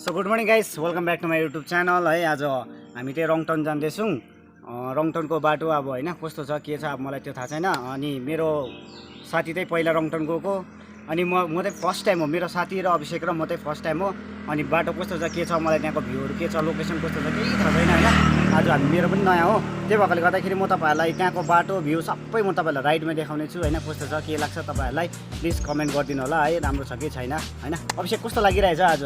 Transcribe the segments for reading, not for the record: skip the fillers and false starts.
So good morning guys, welcome back to my YouTube channel है। आज हामी चाहिँ रङटङ जाँदैछौँ। रङटङको बाटो अब होइन कस्तो छ के छ अब मलाई त्यो थाहा छैन। अनि मेरो साथी चाहिँ पहिला रङटङ गएको, अनि म चाहिँ फर्स्ट टाइम हो। मेरो साथी र अभिषेक र म चाहिँ फर्स्ट टाइम हो। अनि बाटो कस्तो छ के छ मलाई त्यहाँको भ्यूहरू के छ लोकेसन कस्तो छ केही थाहा छैन होइन। आज हामी मेरो पनि नयाँ हो, त्यही भएकोले गर्दाखेरि म तपाईँहरूलाई त्यहाँको बाटो भ्यू सबै म तपाईँहरूलाई राइडमा देखाउने छु होइन। कस्तो छ के लाग्छ तपाईँहरूलाई प्लिज कमेन्ट गरिदिनु होला है, राम्रो छ कि छैन होइन। अभिषेक कस्तो लागिरहेछ आज?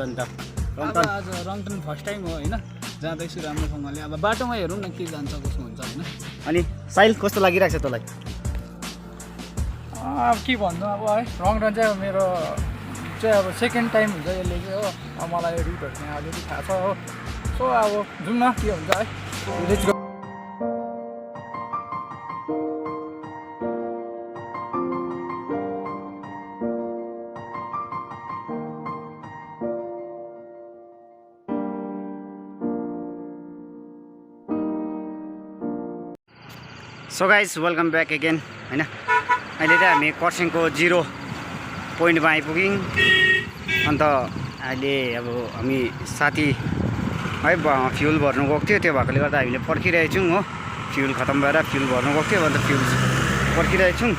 अन्त आज रङटङ फर्स्ट टाइम हो होइन, जाँदैछु राम्रोसँगले। अब बाटोमा हेरौँ न के जान्छ कसो हुन्छ होइन। अनि साहिल कस्तो लागिरहेको छ तँलाई? अब के भन्नु अब है, रङटङ चाहिँ मेरो चाहिँ अब सेकेन्ड टाइम हुन्छ यसले चाहिँ हो। अब मलाई रुटहरू चाहिँ अलिअलि थाहा छ हो। सो अब जाउँ न के हुन्छ है। Let's go. So guys welcome back again होइन। अहिले चाहिँ हामी खरसाङको 0 पोइन्टमा आइपुग्यौँ। अन्त अहिले अब हामी साथी है फ्युल भर्नु गएको थियो, त्यो भएकोले गर्दा हामीले पर्खिरहेछौँ हो। फ्युल खतम भएर फ्युल भर्नु गएको थियो, अन्त फ्युल पर्खिरहेछौँ।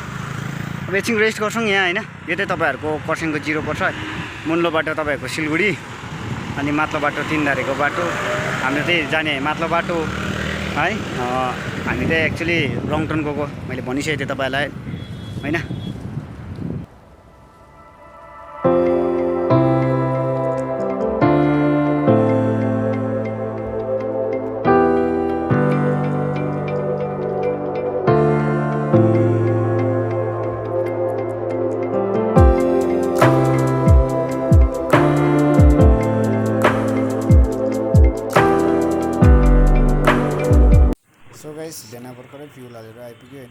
अब एकछिन रेस्ट गर्छौँ यहाँ होइन। यो चाहिँ तपाईँहरूको खरसाङको 0 पर्छ। मुन्लो बाटो तपाईँहरूको सिलगढी, अनि माथिल्लो बाटो तिनधारेको बाटो। हाम्रो चाहिँ जाने माथिल्लो बाटो है। हामी चाहिँ एक्चुअली रङटङ गएको मैले भनिसकेको थिएँ तपाईँलाई होइन। सो गाइस भेना भर्खरै फ्युल हालेर आइपुग्यो।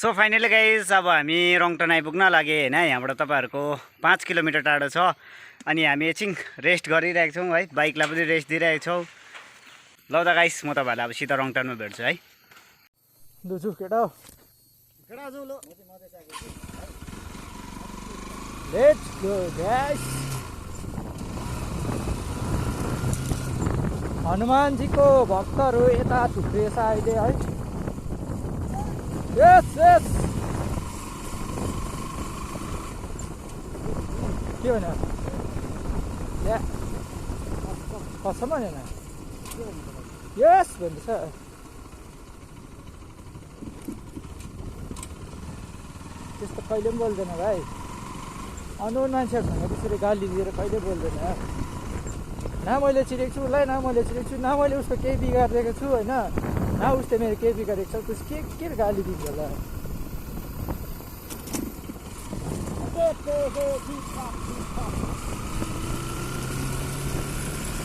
सो फाइनली गाइज अब हामी रङटङ आइपुग्न लागे होइन। यहाँबाट तपाईँहरूको 5 किलोमिटर टाढो छ। अनि हामी एकछिन रेस्ट गरिरहेको छौँ है, बाइकलाई पनि रेस्ट दिइरहेको छौँ। ल त गाइस म तपाईँहरूलाई अब सिधा रङटङमा भेट्छु है। लुचु केटा लेट्स गो गाइस। हनुमानजीको भक्तहरू यता थुप्रिएछ अहिले है। यस यस के भने या कसम भनेन यस भन्दैछ। त्यस्तो कहिले पनि बोल्दैन भाइ। अनौन मान्छेहरूसँग त्यसरी गाली दिएर कहिले बोल्दैन। न मैले चिनेको छु उसलाई, न मैले चिनेको छु, न मैले उसको केही बिगारिदिएको छु होइन, न उसले मेरो केही बिगारेको छ। त्यस के गाली दिन्छ होला।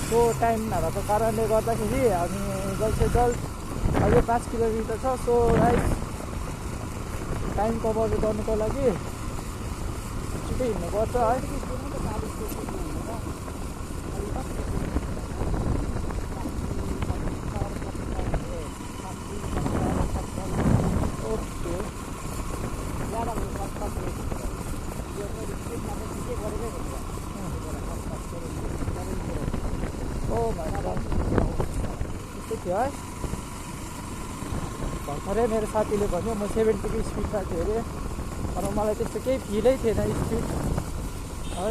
सो टाइम नभएको कारणले गर्दाखेरि हामी जल्द से जल्द अझै 5 किलोमिटर छ। सो गाइस टाइम कभर गर्नुको लागि छिटो हिँड्नुपर्छ है। माइ गॉड त्यस्तै थियो है भर्खरै मेरो साथीले भन्यो म 70 को स्पिडमा थिएँ अरे तर मलाई त्यस्तो केही फिलै थिएन स्पिड है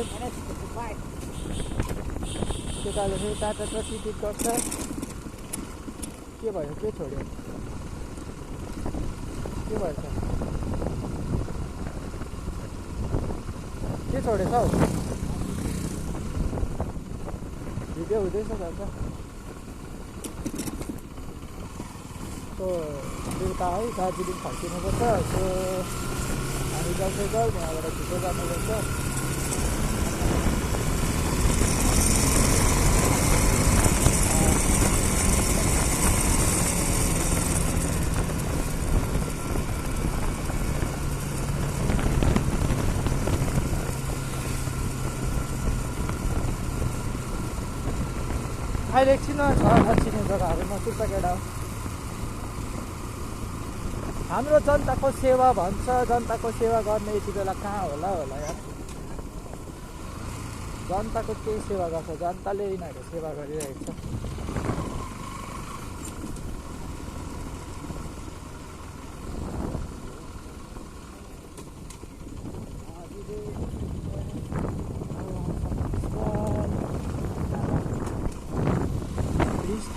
केटाले फेरि टाटा टिटिट गर्छ के भयो के छोड्यो के भएछ के छोडेछ हौ भिडियो हुँदैछ भन्छ सो बेलुका है दार्जिलिङ फर्किनुपर्छ सो हामी जलपाइगुडी त्यहाँबाट छिटो जानुपर्छ अहिले एकछिनमा छ नचिने जग्गाहरू नचिन्छ केटा हो हाम्रो जनताको सेवा भन्छ जनताको सेवा गर्ने यति बेला कहाँ होला यार जनताको केही सेवा गर्छ जनताले यिनीहरू सेवा गरिरहेको छ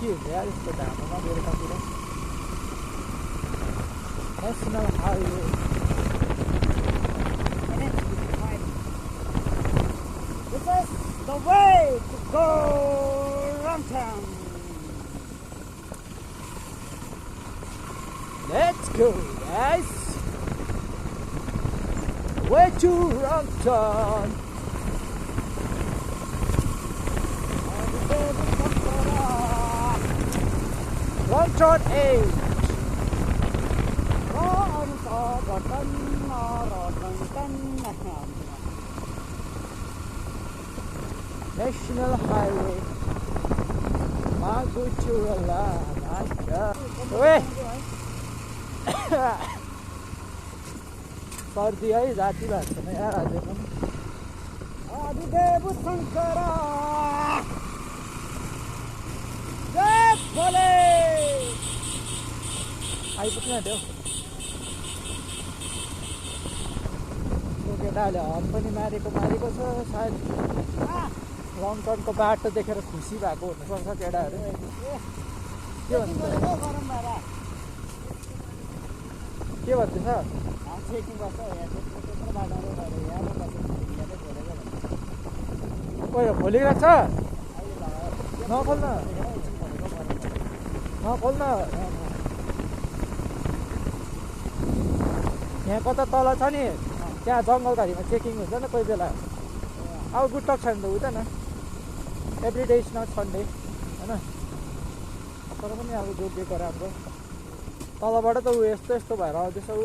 के हुन्छ यार यस्तो ढाबामा बेलुकातिर national highway This is the way to go Rongtong. Let's go guys way to Rongtong Rongtong 8 National Highway Maguchurala सर्दी है जाति भएको छैन यार अझै पनि आदिदेव शङ्कर जय भोले आइपुग्नु आँट्यो केटाहरूले हर्न पनि मारेको छ सायद रङटनको बाटो देखेर खुसी भएको हुनुपर्छ केटाहरू के भन्छ के भन्दैछ ओइ खोलिरहेको छ नखोल्न यहाँ कता तल छ नि त्यहाँ जङ्गलघारीमा चेकिङ हुन्छ नि कोही बेला अब गुड टक छ भने त हुँदैन every day is not Sunday होइन तर पनि अब जोगिएको राम्रो तलबाट त ऊ यस्तो भएर आउँदैछ ऊ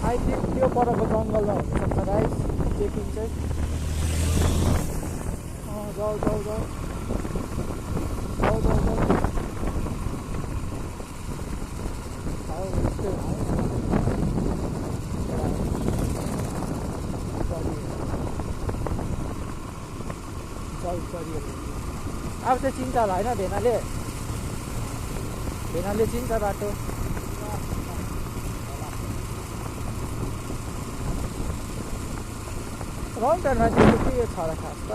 आई थिङ्क त्यो परको जङ्गलमा हुनसक्छ गाइस चेकिङ चाहिँ जाऊ अब चाहिँ चिन्छ होला होइन भेनाले चिन्छ बाटो रङटनमा चाहिँ के छ र खास त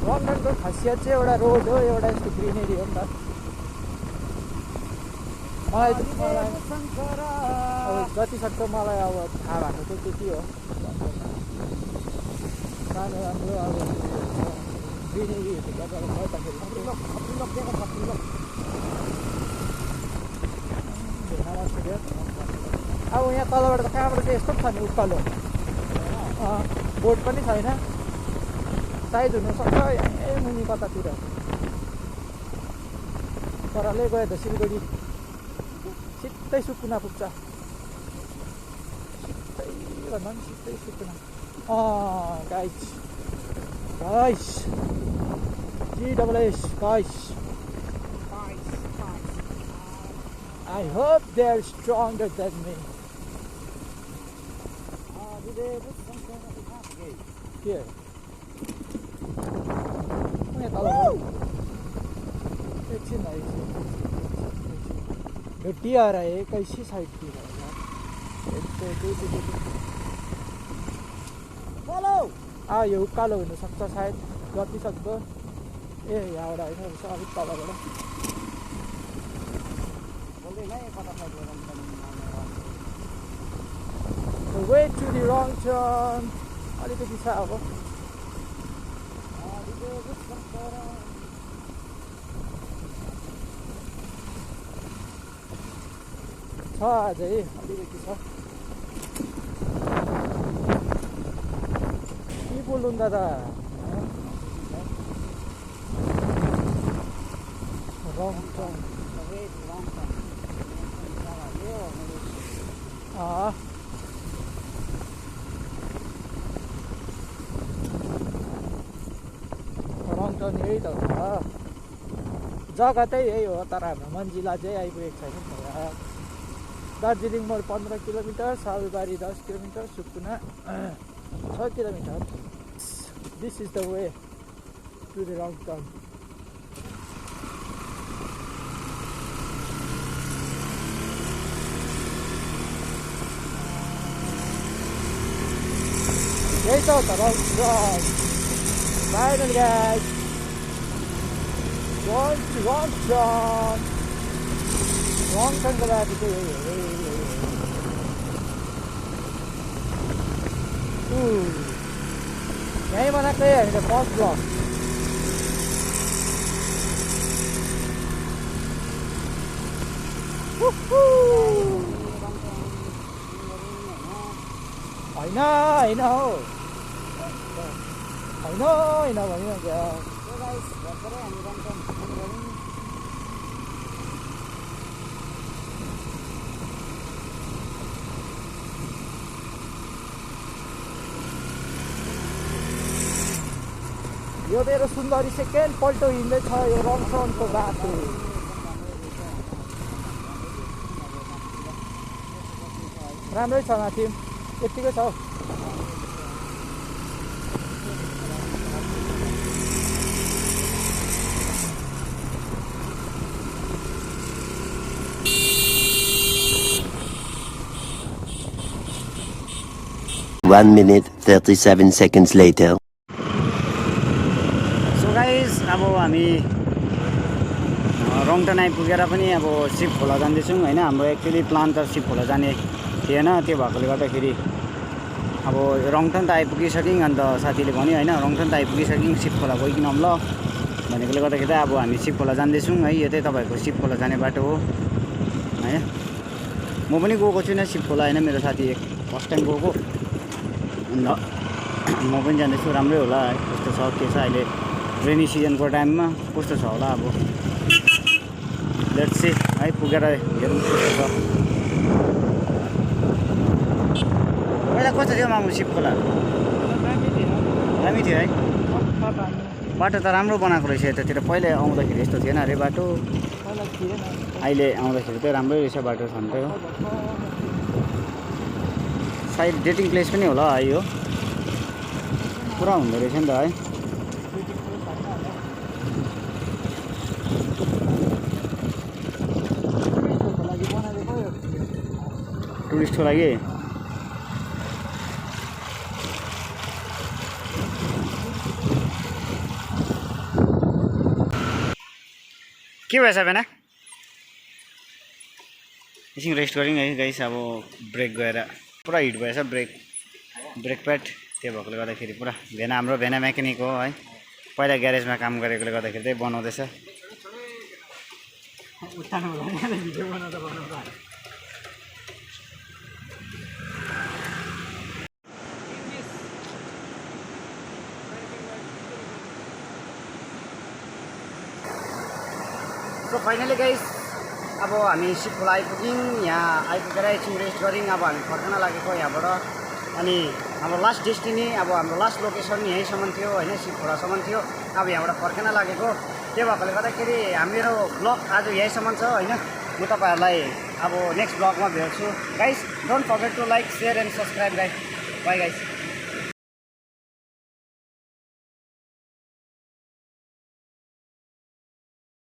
रङटनको खासियत चाहिँ एउटा रोड हो एउटा यस्तो ग्रिनेरी हो नि त मलाई अब जतिसक्दो मलाई अब थाहा भएको चाहिँ त्यति हो सानो राम्रो अब ग्रिनेरीहरू गर्दाखेरि अब यहाँ तलबाट त कहाँबाट चाहिँ यस्तो छ नि उकालो बोर्ड पनि छैन साइज हुनसक्छ यहीँ मुनि कतातिर परले गयो त सिलगढी सिधै सुकुना पुग्छ सिधै भन्दा पनि सिधै सुकुना guys GWS guys I hope they're stronger than me के तल एकछिन भाइ भेटिएर एकैछिन साइडतिर यो उकालो हुनसक्छ सायद जति सक्दो यहाँबाट होइन अलिक तलबाट way to the wrong turn अलिकति छ अब अझै अलिकति छ के बोल्नु दादा Rongtong Rongtong यही त हो जग्गा चाहिँ यही हो तर हाम्रो मन्जिला चाहिँ आइपुगेको छैन Darjeeling more 15 kilometre Salbari 10 kilometre Sukna 6 kilometre This is the way to the Rongtong यही त हो त Rongtong Finally guys going to Rongtong Rongtongको लागि चाहिँ यही हो यहीँ बनाएकै हामीले फर्स्ट ब्लक होइन होइन हो होइन भनिन्छ यो मेरो सुन्दरी सेकेन्ड पल्ट हिँड्दैछ यो रङटङको बाटो राम्रै छ माथि यतिकै छ One minute 37 seconds later. अब हामी रङटङ आइपुगेर पनि अब सिप खोला जाँदैछौँ होइन हाम्रो एक्चुअली प्लान त सिप खोला जाने थिएन त्यो भएकोले गर्दाखेरि अब रङटङ त आइपुगिसक्यौँ अन्त साथीले भन्यो होइन रङटङ त आइपुगिसक्यौँ सिप खोला गइकिनौँ ल भनेकोले गर्दाखेरि अब हामी सिप खोला जाँदैछौँ है यो चाहिँ तपाईँहरूको सिप खोला जाने बाटो हो होइन म पनि गएको छुइनँ सिप खोला होइन मेरो साथी फर्स्ट टाइम गएको अन्त म पनि जाँदैछु राम्रै होला है कस्तो छ के छ अहिले रेनी सिजनको टाइममा कस्तो छ होला अब लेट्स सी है पुगेर हेरौँ कस्तो छ पहिला कस्तो थियो मामु सिप खोला दामी थियो है बाटो त राम्रो बनाएको रहेछ यतातिर पहिला आउँदाखेरि यस्तो थिएन अरे बाटो अहिले आउँदाखेरि चाहिँ राम्रै रहेछ बाटो छन्कै हो सायद डेटिङ प्लेस पनि होला है यो पुरा हुँदो रहेछ नि त है टुरिस्टको लागि के भएछ बेना एकछिन रेस्ट गऱ्यौँ है गाइस अब ब्रेक गएर पुरा हिट भएछ ब्रेक प्याड त्यो भएकोले गर्दाखेरि पुरा हाम्रो भेना मेकेनिक हो है पहिला ग्यारेजमा काम गरेकोले गर्दाखेरि चाहिँ बनाउँदैछ सो फाइनली गाइस अब हामी सिप खोला आइपुग्यौँ यहाँ आइपुगेर एकछिन रेस्ट गऱ्यौँ अब हामी फर्कन लागेको यहाँबाट अनि हाम्रो लास्ट डेस्टिनी अब हाम्रो लास्ट लोकेसन यहीँसम्म थियो होइन सिप खोलासम्म थियो अब यहाँबाट फर्कन लागेको त्यो भएकोले गर्दाखेरि मेरो ब्लग आज यहीँसम्म छ होइन म तपाईँहरूलाई अब नेक्स्ट ब्लगमा भेट्छु guys don't forget to like share and subscribe guys bye guys.